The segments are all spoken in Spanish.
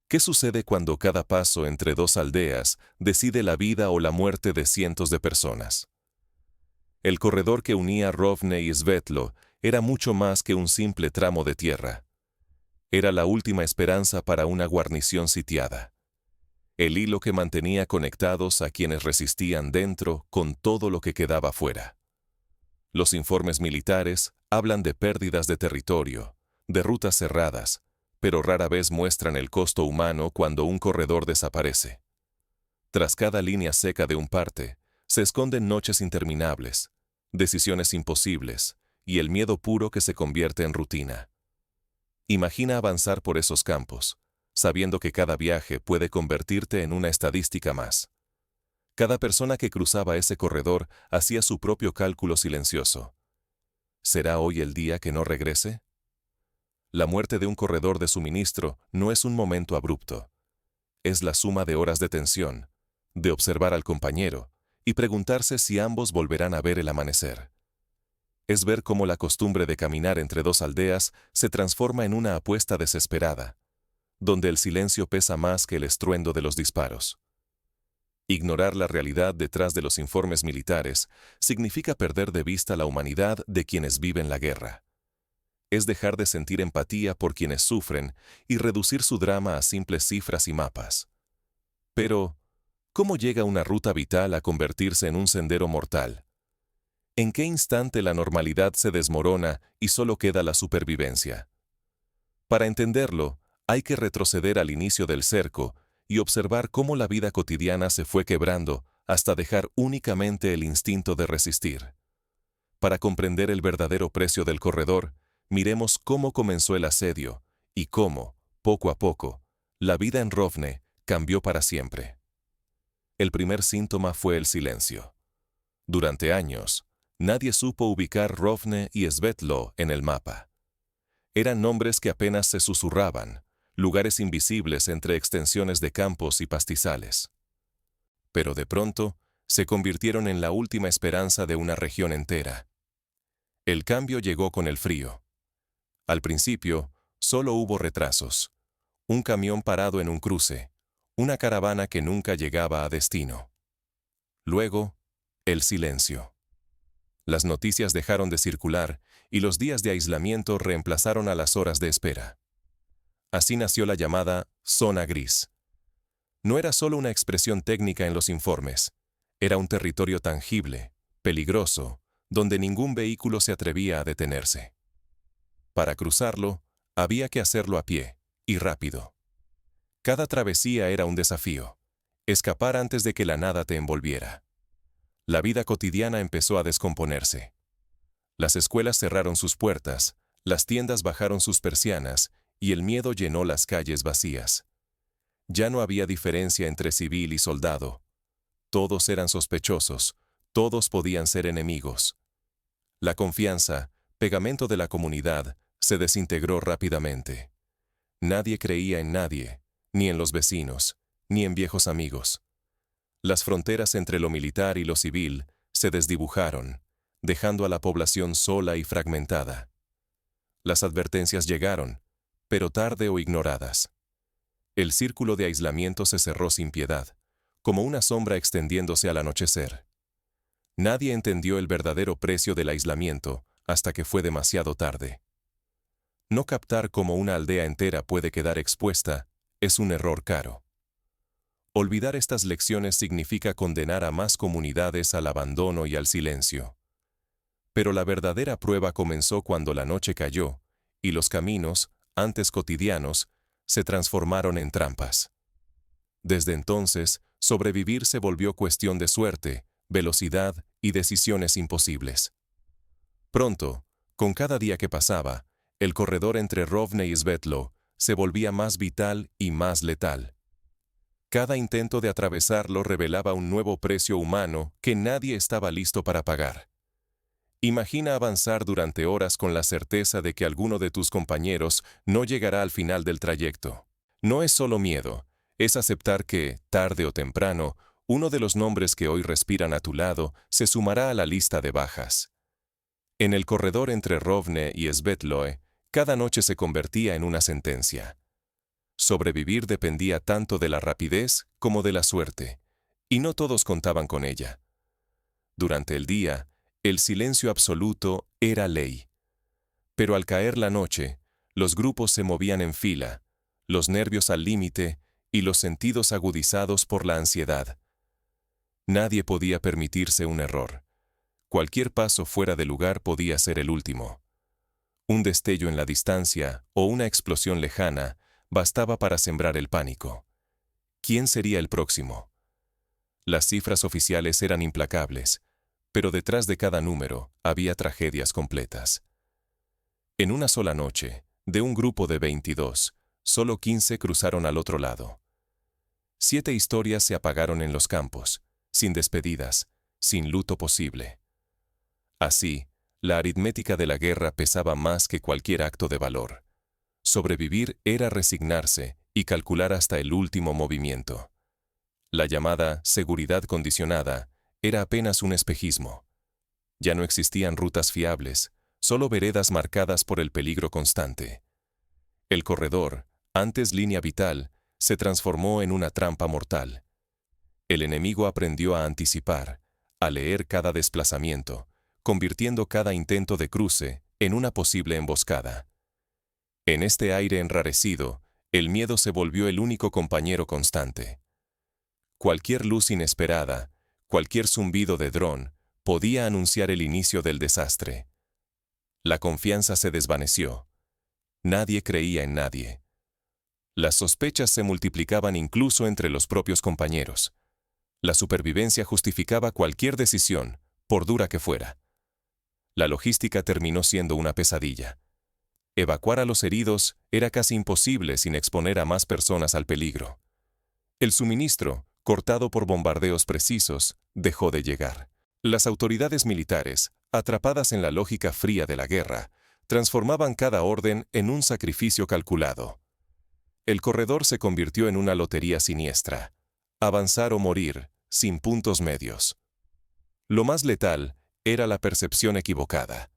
¿Qué sucede cuando cada paso entre dos aldeas decide la vida o la muerte de cientos de personas? El corredor que unía Rovne y Svetlo era mucho más que un simple tramo de tierra. Era la última esperanza para una guarnición sitiada. El hilo que mantenía conectados a quienes resistían dentro con todo lo que quedaba fuera. Los informes militares hablan de pérdidas de territorio, de rutas cerradas, pero rara vez muestran el costo humano cuando un corredor desaparece. Tras cada línea seca de un parte, se esconden noches interminables, decisiones imposibles y el miedo puro que se convierte en rutina. Imagina avanzar por esos campos, sabiendo que cada viaje puede convertirte en una estadística más. Cada persona que cruzaba ese corredor hacía su propio cálculo silencioso. ¿Será hoy el día que no regrese? La muerte de un corredor de suministro no es un momento abrupto. Es la suma de horas de tensión, de observar al compañero y preguntarse si ambos volverán a ver el amanecer. Es ver cómo la costumbre de caminar entre dos aldeas se transforma en una apuesta desesperada, donde el silencio pesa más que el estruendo de los disparos. Ignorar la realidad detrás de los informes militares significa perder de vista la humanidad de quienes viven la guerra. Es dejar de sentir empatía por quienes sufren y reducir su drama a simples cifras y mapas. Pero, ¿cómo llega una ruta vital a convertirse en un sendero mortal? ¿En qué instante la normalidad se desmorona y solo queda la supervivencia? Para entenderlo, hay que retroceder al inicio del cerco y observar cómo la vida cotidiana se fue quebrando hasta dejar únicamente el instinto de resistir. Para comprender el verdadero precio del corredor, miremos cómo comenzó el asedio y cómo, poco a poco, la vida en Rovne cambió para siempre. El primer síntoma fue el silencio. Durante años, nadie supo ubicar Rovne y Svetlo en el mapa. Eran nombres que apenas se susurraban, lugares invisibles entre extensiones de campos y pastizales. Pero de pronto, se convirtieron en la última esperanza de una región entera. El cambio llegó con el frío. Al principio, solo hubo retrasos. Un camión parado en un cruce, una caravana que nunca llegaba a destino. Luego, el silencio. Las noticias dejaron de circular y los días de aislamiento reemplazaron a las horas de espera. Así nació la llamada zona gris. No era solo una expresión técnica en los informes, era un territorio tangible, peligroso, donde ningún vehículo se atrevía a detenerse. Para cruzarlo, había que hacerlo a pie, y rápido. Cada travesía era un desafío, escapar antes de que la nada te envolviera. La vida cotidiana empezó a descomponerse. Las escuelas cerraron sus puertas, las tiendas bajaron sus persianas, y el miedo llenó las calles vacías. Ya no había diferencia entre civil y soldado. Todos eran sospechosos, todos podían ser enemigos. La confianza, pegamento de la comunidad, se desintegró rápidamente. Nadie creía en nadie, ni en los vecinos, ni en viejos amigos. Las fronteras entre lo militar y lo civil se desdibujaron, dejando a la población sola y fragmentada. Las advertencias llegaron, pero tarde o ignoradas. El círculo de aislamiento se cerró sin piedad, como una sombra extendiéndose al anochecer. Nadie entendió el verdadero precio del aislamiento hasta que fue demasiado tarde. No captar cómo una aldea entera puede quedar expuesta es un error caro. Olvidar estas lecciones significa condenar a más comunidades al abandono y al silencio. Pero la verdadera prueba comenzó cuando la noche cayó, y los caminos, antes cotidianos, se transformaron en trampas. Desde entonces, sobrevivir se volvió cuestión de suerte, velocidad y decisiones imposibles. Pronto, con cada día que pasaba, el corredor entre Rovne y Svetlo se volvía más vital y más letal. Cada intento de atravesarlo revelaba un nuevo precio humano que nadie estaba listo para pagar. Imagina avanzar durante horas con la certeza de que alguno de tus compañeros no llegará al final del trayecto. No es solo miedo, es aceptar que, tarde o temprano, uno de los nombres que hoy respiran a tu lado se sumará a la lista de bajas. En el corredor entre Rovne y Svetloe, cada noche se convertía en una sentencia. Sobrevivir dependía tanto de la rapidez como de la suerte, y no todos contaban con ella. Durante el día, el silencio absoluto era ley. Pero al caer la noche, los grupos se movían en fila, los nervios al límite y los sentidos agudizados por la ansiedad. Nadie podía permitirse un error. Cualquier paso fuera de lugar podía ser el último. Un destello en la distancia o una explosión lejana bastaba para sembrar el pánico. ¿Quién sería el próximo? Las cifras oficiales eran implacables, pero detrás de cada número había tragedias completas. En una sola noche, de un grupo de 22, solo 15 cruzaron al otro lado. 7 historias se apagaron en los campos, sin despedidas, sin luto posible. Así, la aritmética de la guerra pesaba más que cualquier acto de valor. Sobrevivir era resignarse y calcular hasta el último movimiento. La llamada seguridad condicionada era apenas un espejismo. Ya no existían rutas fiables, solo veredas marcadas por el peligro constante. El corredor, antes línea vital, se transformó en una trampa mortal. El enemigo aprendió a anticipar, a leer cada desplazamiento, convirtiendo cada intento de cruce en una posible emboscada. En este aire enrarecido, el miedo se volvió el único compañero constante. Cualquier luz inesperada, cualquier zumbido de dron, podía anunciar el inicio del desastre. La confianza se desvaneció. Nadie creía en nadie. Las sospechas se multiplicaban incluso entre los propios compañeros. La supervivencia justificaba cualquier decisión, por dura que fuera. La logística terminó siendo una pesadilla. Evacuar a los heridos era casi imposible sin exponer a más personas al peligro. El suministro, cortado por bombardeos precisos, dejó de llegar. Las autoridades militares, atrapadas en la lógica fría de la guerra, transformaban cada orden en un sacrificio calculado. El corredor se convirtió en una lotería siniestra. Avanzar o morir, sin puntos medios. Lo más letal era la percepción equivocada.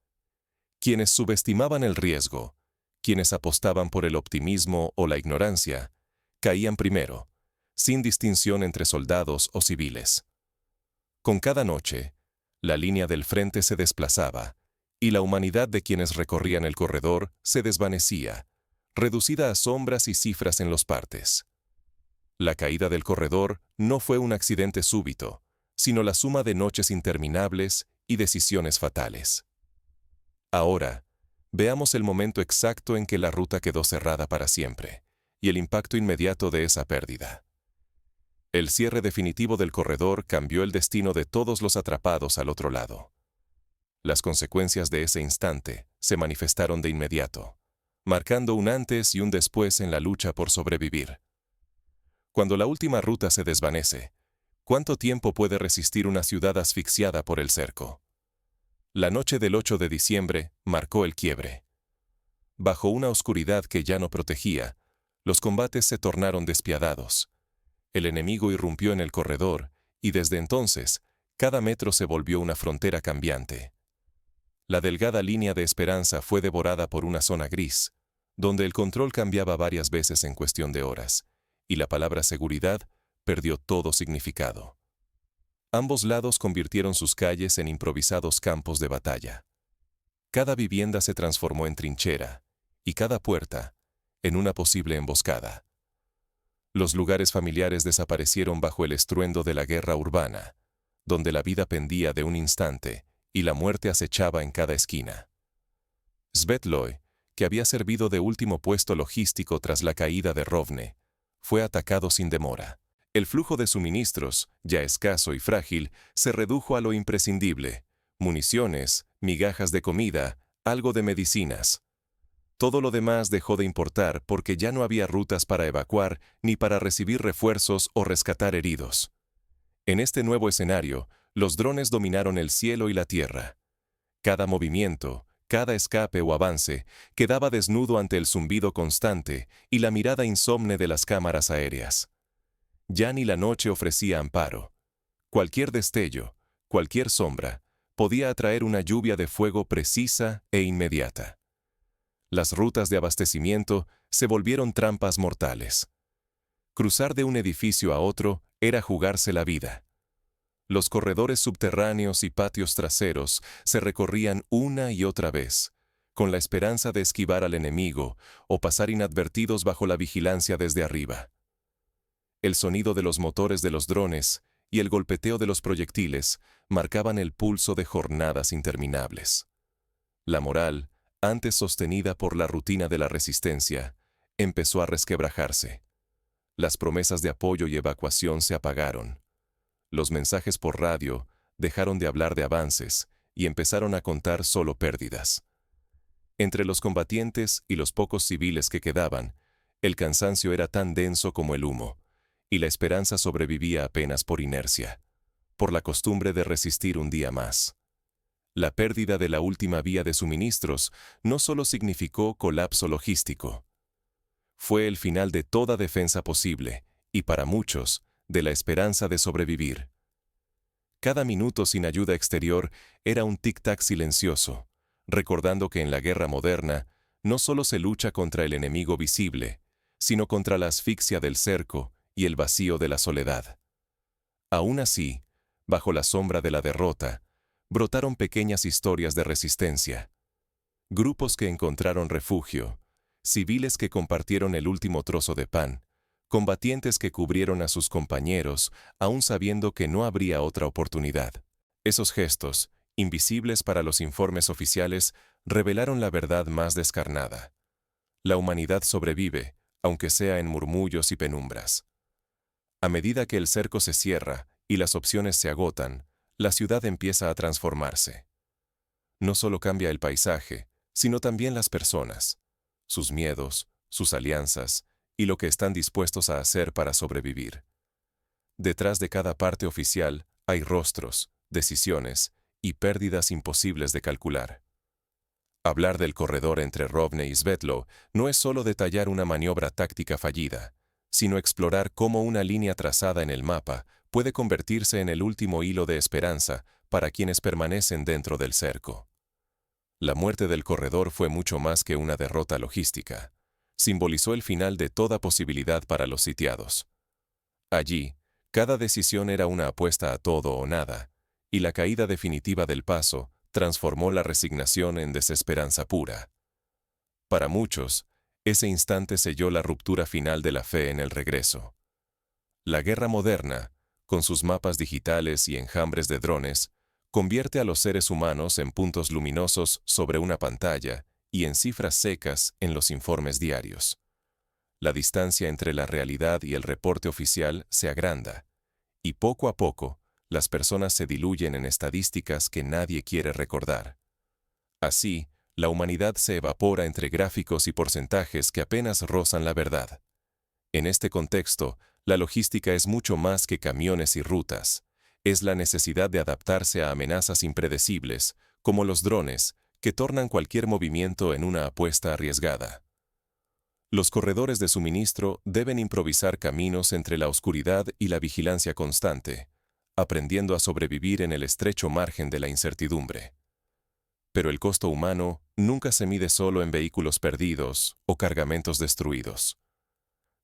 Quienes subestimaban el riesgo, quienes apostaban por el optimismo o la ignorancia, caían primero, sin distinción entre soldados o civiles. Con cada noche, la línea del frente se desplazaba, y la humanidad de quienes recorrían el corredor se desvanecía, reducida a sombras y cifras en los partes. La caída del corredor no fue un accidente súbito, sino la suma de noches interminables y decisiones fatales. Ahora, veamos el momento exacto en que la ruta quedó cerrada para siempre, y el impacto inmediato de esa pérdida. El cierre definitivo del corredor cambió el destino de todos los atrapados al otro lado. Las consecuencias de ese instante se manifestaron de inmediato, marcando un antes y un después en la lucha por sobrevivir. Cuando la última ruta se desvanece, ¿cuánto tiempo puede resistir una ciudad asfixiada por el cerco? La noche del 8 de diciembre marcó el quiebre. Bajo una oscuridad que ya no protegía, los combates se tornaron despiadados. El enemigo irrumpió en el corredor, y desde entonces, cada metro se volvió una frontera cambiante. La delgada línea de esperanza fue devorada por una zona gris, donde el control cambiaba varias veces en cuestión de horas, y la palabra seguridad perdió todo significado. Ambos lados convirtieron sus calles en improvisados campos de batalla. Cada vivienda se transformó en trinchera, y cada puerta, en una posible emboscada. Los lugares familiares desaparecieron bajo el estruendo de la guerra urbana, donde la vida pendía de un instante y la muerte acechaba en cada esquina. Svetlói, que había servido de último puesto logístico tras la caída de Rovne, fue atacado sin demora. El flujo de suministros, ya escaso y frágil, se redujo a lo imprescindible: municiones, migajas de comida, algo de medicinas. Todo lo demás dejó de importar porque ya no había rutas para evacuar ni para recibir refuerzos o rescatar heridos. En este nuevo escenario, los drones dominaron el cielo y la tierra. Cada movimiento, cada escape o avance, quedaba desnudo ante el zumbido constante y la mirada insomne de las cámaras aéreas. Ya ni la noche ofrecía amparo. Cualquier destello, cualquier sombra, podía atraer una lluvia de fuego precisa e inmediata. Las rutas de abastecimiento se volvieron trampas mortales. Cruzar de un edificio a otro era jugarse la vida. Los corredores subterráneos y patios traseros se recorrían una y otra vez, con la esperanza de esquivar al enemigo o pasar inadvertidos bajo la vigilancia desde arriba. El sonido de los motores de los drones y el golpeteo de los proyectiles marcaban el pulso de jornadas interminables. La moral, antes sostenida por la rutina de la resistencia, empezó a resquebrajarse. Las promesas de apoyo y evacuación se apagaron. Los mensajes por radio dejaron de hablar de avances y empezaron a contar solo pérdidas. Entre los combatientes y los pocos civiles que quedaban, el cansancio era tan denso como el humo, y la esperanza sobrevivía apenas por inercia, por la costumbre de resistir un día más. La pérdida de la última vía de suministros no solo significó colapso logístico. Fue el final de toda defensa posible, y para muchos, de la esperanza de sobrevivir. Cada minuto sin ayuda exterior era un tic-tac silencioso, recordando que en la guerra moderna no solo se lucha contra el enemigo visible, sino contra la asfixia del cerco y el vacío de la soledad. Aún así, bajo la sombra de la derrota, brotaron pequeñas historias de resistencia. Grupos que encontraron refugio, civiles que compartieron el último trozo de pan, combatientes que cubrieron a sus compañeros, aún sabiendo que no habría otra oportunidad. Esos gestos, invisibles para los informes oficiales, revelaron la verdad más descarnada. La humanidad sobrevive, aunque sea en murmullos y penumbras. A medida que el cerco se cierra y las opciones se agotan, la ciudad empieza a transformarse. No solo cambia el paisaje, sino también las personas, sus miedos, sus alianzas y lo que están dispuestos a hacer para sobrevivir. Detrás de cada parte oficial hay rostros, decisiones y pérdidas imposibles de calcular. Hablar del corredor entre Rovne y Svetlo no es solo detallar una maniobra táctica fallida, sino explorar cómo una línea trazada en el mapa puede convertirse en el último hilo de esperanza para quienes permanecen dentro del cerco. La muerte del corredor fue mucho más que una derrota logística. Simbolizó el final de toda posibilidad para los sitiados. Allí, cada decisión era una apuesta a todo o nada, y la caída definitiva del paso transformó la resignación en desesperanza pura. Para muchos, ese instante selló la ruptura final de la fe en el regreso. La guerra moderna, con sus mapas digitales y enjambres de drones, convierte a los seres humanos en puntos luminosos sobre una pantalla y en cifras secas en los informes diarios. La distancia entre la realidad y el reporte oficial se agranda, y poco a poco, las personas se diluyen en estadísticas que nadie quiere recordar. Así, la humanidad se evapora entre gráficos y porcentajes que apenas rozan la verdad. En este contexto, la logística es mucho más que camiones y rutas. Es la necesidad de adaptarse a amenazas impredecibles, como los drones, que tornan cualquier movimiento en una apuesta arriesgada. Los corredores de suministro deben improvisar caminos entre la oscuridad y la vigilancia constante, aprendiendo a sobrevivir en el estrecho margen de la incertidumbre. Pero el costo humano nunca se mide solo en vehículos perdidos o cargamentos destruidos.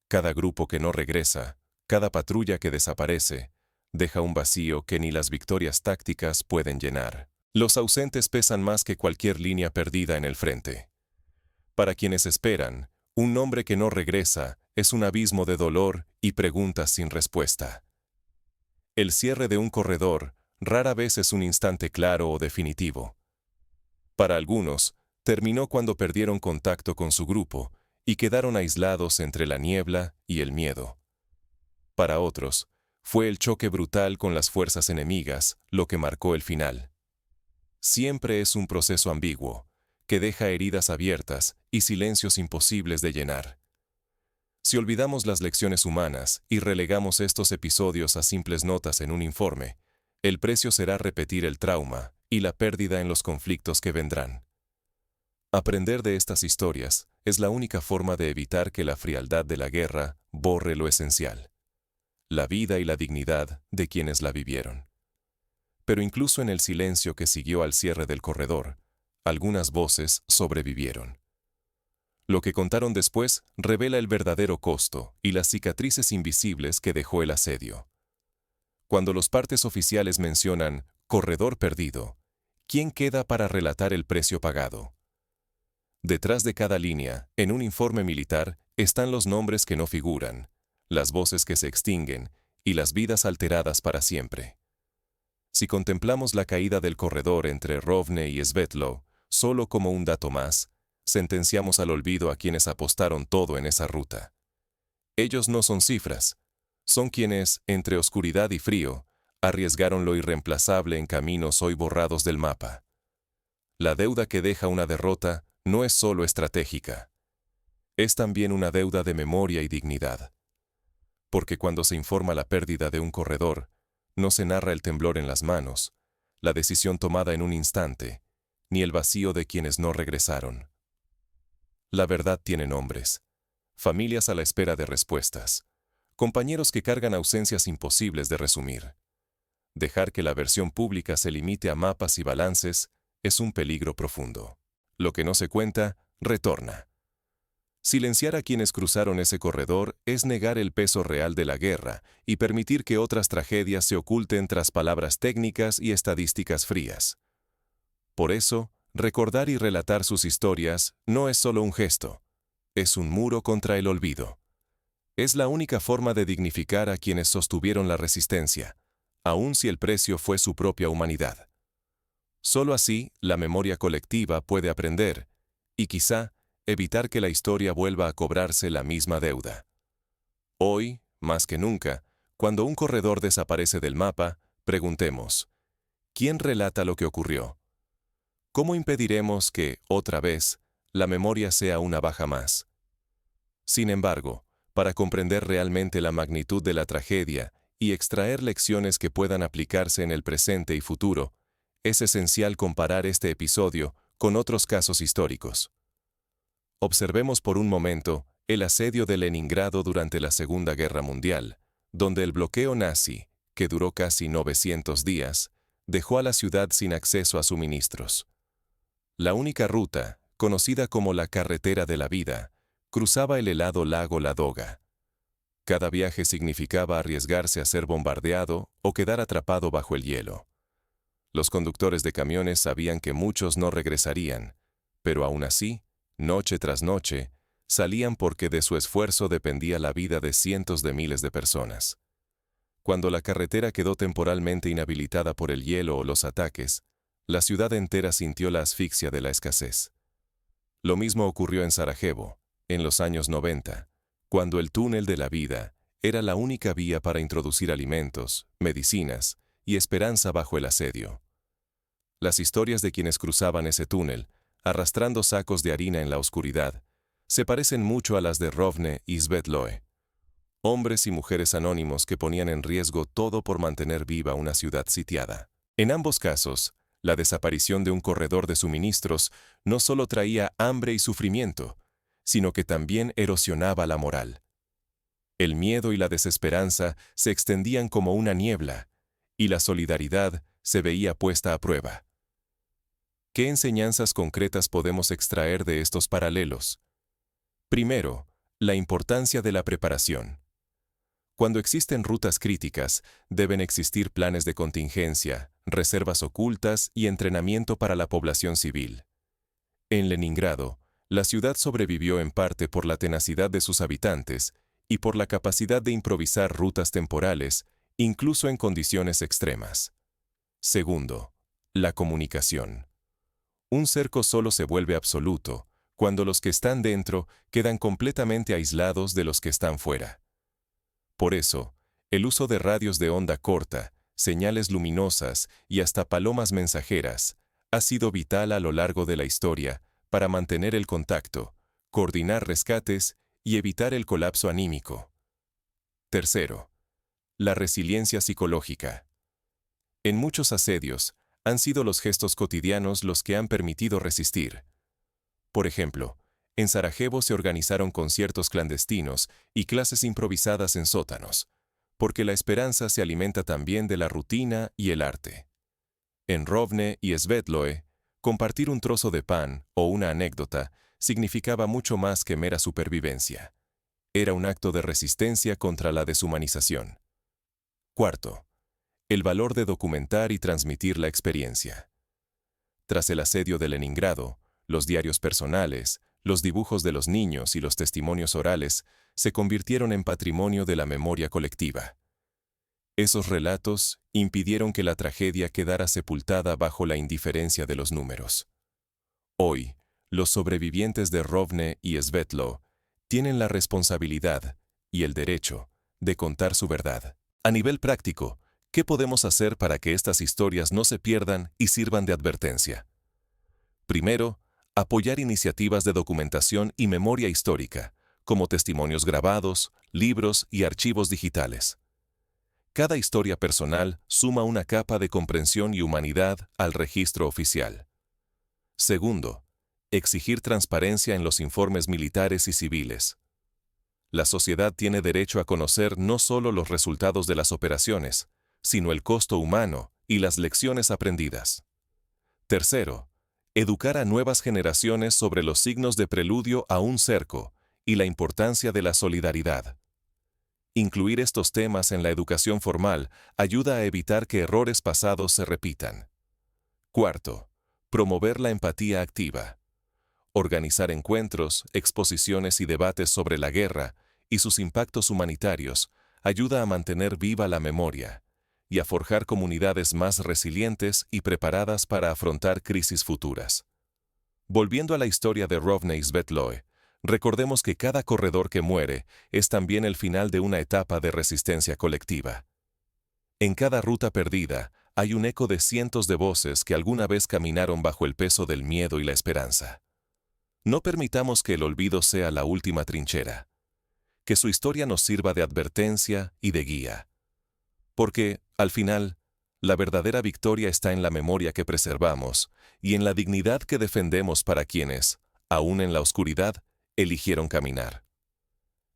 Cada grupo que no regresa, cada patrulla que desaparece, deja un vacío que ni las victorias tácticas pueden llenar. Los ausentes pesan más que cualquier línea perdida en el frente. Para quienes esperan, un nombre que no regresa es un abismo de dolor y preguntas sin respuesta. El cierre de un corredor rara vez es un instante claro o definitivo. Para algunos, terminó cuando perdieron contacto con su grupo y quedaron aislados entre la niebla y el miedo. Para otros, fue el choque brutal con las fuerzas enemigas lo que marcó el final. Siempre es un proceso ambiguo, que deja heridas abiertas y silencios imposibles de llenar. Si olvidamos las lecciones humanas y relegamos estos episodios a simples notas en un informe, el precio será repetir el trauma y la pérdida en los conflictos que vendrán. Aprender de estas historias es la única forma de evitar que la frialdad de la guerra borre lo esencial, la vida y la dignidad de quienes la vivieron. Pero incluso en el silencio que siguió al cierre del corredor, algunas voces sobrevivieron. Lo que contaron después revela el verdadero costo y las cicatrices invisibles que dejó el asedio. Cuando los partes oficiales mencionan corredor perdido, ¿quién queda para relatar el precio pagado? Detrás de cada línea, en un informe militar, están los nombres que no figuran, las voces que se extinguen y las vidas alteradas para siempre. Si contemplamos la caída del corredor entre Rovne y Svetlo solo como un dato más, sentenciamos al olvido a quienes apostaron todo en esa ruta. Ellos no son cifras, son quienes, entre oscuridad y frío, arriesgaron lo irreemplazable en caminos hoy borrados del mapa. La deuda que deja una derrota no es solo estratégica, es también una deuda de memoria y dignidad. Porque cuando se informa la pérdida de un corredor, no se narra el temblor en las manos, la decisión tomada en un instante, ni el vacío de quienes no regresaron. La verdad tiene nombres, familias a la espera de respuestas, compañeros que cargan ausencias imposibles de resumir. Dejar que la versión pública se limite a mapas y balances es un peligro profundo. Lo que no se cuenta, retorna. Silenciar a quienes cruzaron ese corredor es negar el peso real de la guerra y permitir que otras tragedias se oculten tras palabras técnicas y estadísticas frías. Por eso, recordar y relatar sus historias no es solo un gesto, es un muro contra el olvido. Es la única forma de dignificar a quienes sostuvieron la resistencia, aun si el precio fue su propia humanidad. Solo así, la memoria colectiva puede aprender, y quizá, evitar que la historia vuelva a cobrarse la misma deuda. Hoy, más que nunca, cuando un corredor desaparece del mapa, preguntemos, ¿quién relata lo que ocurrió? ¿Cómo impediremos que, otra vez, la memoria sea una baja más? Sin embargo, para comprender realmente la magnitud de la tragedia y extraer lecciones que puedan aplicarse en el presente y futuro, es esencial comparar este episodio con otros casos históricos. Observemos por un momento el asedio de Leningrado durante la Segunda Guerra Mundial, donde el bloqueo nazi, que duró casi 900 días, dejó a la ciudad sin acceso a suministros. La única ruta, conocida como la carretera de la vida, cruzaba el helado lago Ladoga. Cada viaje significaba arriesgarse a ser bombardeado o quedar atrapado bajo el hielo. Los conductores de camiones sabían que muchos no regresarían, pero aún así, noche tras noche, salían porque de su esfuerzo dependía la vida de cientos de miles de personas. Cuando la carretera quedó temporalmente inhabilitada por el hielo o los ataques, la ciudad entera sintió la asfixia de la escasez. Lo mismo ocurrió en Sarajevo, en los años 90, cuando el túnel de la vida era la única vía para introducir alimentos, medicinas y esperanza bajo el asedio. Las historias de quienes cruzaban ese túnel, arrastrando sacos de harina en la oscuridad, se parecen mucho a las de Rovne y Svetloe. Hombres y mujeres anónimos que ponían en riesgo todo por mantener viva una ciudad sitiada. En ambos casos, la desaparición de un corredor de suministros no solo traía hambre y sufrimiento, sino que también erosionaba la moral. El miedo y la desesperanza se extendían como una niebla, y la solidaridad se veía puesta a prueba. ¿Qué enseñanzas concretas podemos extraer de estos paralelos? Primero, la importancia de la preparación. Cuando existen rutas críticas, deben existir planes de contingencia, reservas ocultas y entrenamiento para la población civil. En Leningrado, la ciudad sobrevivió en parte por la tenacidad de sus habitantes y por la capacidad de improvisar rutas temporales, incluso en condiciones extremas. Segundo, la comunicación. Un cerco solo se vuelve absoluto cuando los que están dentro quedan completamente aislados de los que están fuera. Por eso, el uso de radios de onda corta, señales luminosas y hasta palomas mensajeras ha sido vital a lo largo de la historia para mantener el contacto, coordinar rescates y evitar el colapso anímico. Tercero, la resiliencia psicológica. En muchos asedios, han sido los gestos cotidianos los que han permitido resistir. Por ejemplo, en Sarajevo se organizaron conciertos clandestinos y clases improvisadas en sótanos, porque la esperanza se alimenta también de la rutina y el arte. En Rovne y Svetloe, compartir un trozo de pan o una anécdota significaba mucho más que mera supervivencia. Era un acto de resistencia contra la deshumanización. Cuarto, el valor de documentar y transmitir la experiencia. Tras el asedio de Leningrado, los diarios personales, los dibujos de los niños y los testimonios orales se convirtieron en patrimonio de la memoria colectiva. Esos relatos impidieron que la tragedia quedara sepultada bajo la indiferencia de los números. Hoy, los sobrevivientes de Rovne y Svetlo tienen la responsabilidad y el derecho de contar su verdad. A nivel práctico, ¿qué podemos hacer para que estas historias no se pierdan y sirvan de advertencia? Primero, apoyar iniciativas de documentación y memoria histórica, como testimonios grabados, libros y archivos digitales. Cada historia personal suma una capa de comprensión y humanidad al registro oficial. Segundo, exigir transparencia en los informes militares y civiles. La sociedad tiene derecho a conocer no solo los resultados de las operaciones, sino el costo humano y las lecciones aprendidas. Tercero, educar a nuevas generaciones sobre los signos de preludio a un cerco y la importancia de la solidaridad. Incluir estos temas en la educación formal ayuda a evitar que errores pasados se repitan. Cuarto, promover la empatía activa. Organizar encuentros, exposiciones y debates sobre la guerra y sus impactos humanitarios ayuda a mantener viva la memoria y a forjar comunidades más resilientes y preparadas para afrontar crisis futuras. Volviendo a la historia de Rovne y Svetloe, recordemos que cada corredor que muere es también el final de una etapa de resistencia colectiva. En cada ruta perdida hay un eco de cientos de voces que alguna vez caminaron bajo el peso del miedo y la esperanza. No permitamos que el olvido sea la última trinchera. Que su historia nos sirva de advertencia y de guía. Porque, al final, la verdadera victoria está en la memoria que preservamos y en la dignidad que defendemos para quienes, aún en la oscuridad, eligieron caminar.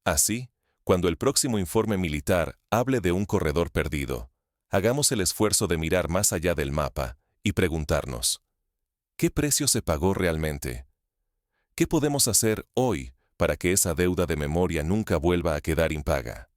Así, cuando el próximo informe militar hable de un corredor perdido, hagamos el esfuerzo de mirar más allá del mapa y preguntarnos, ¿qué precio se pagó realmente? ¿Qué podemos hacer hoy para que esa deuda de memoria nunca vuelva a quedar impaga?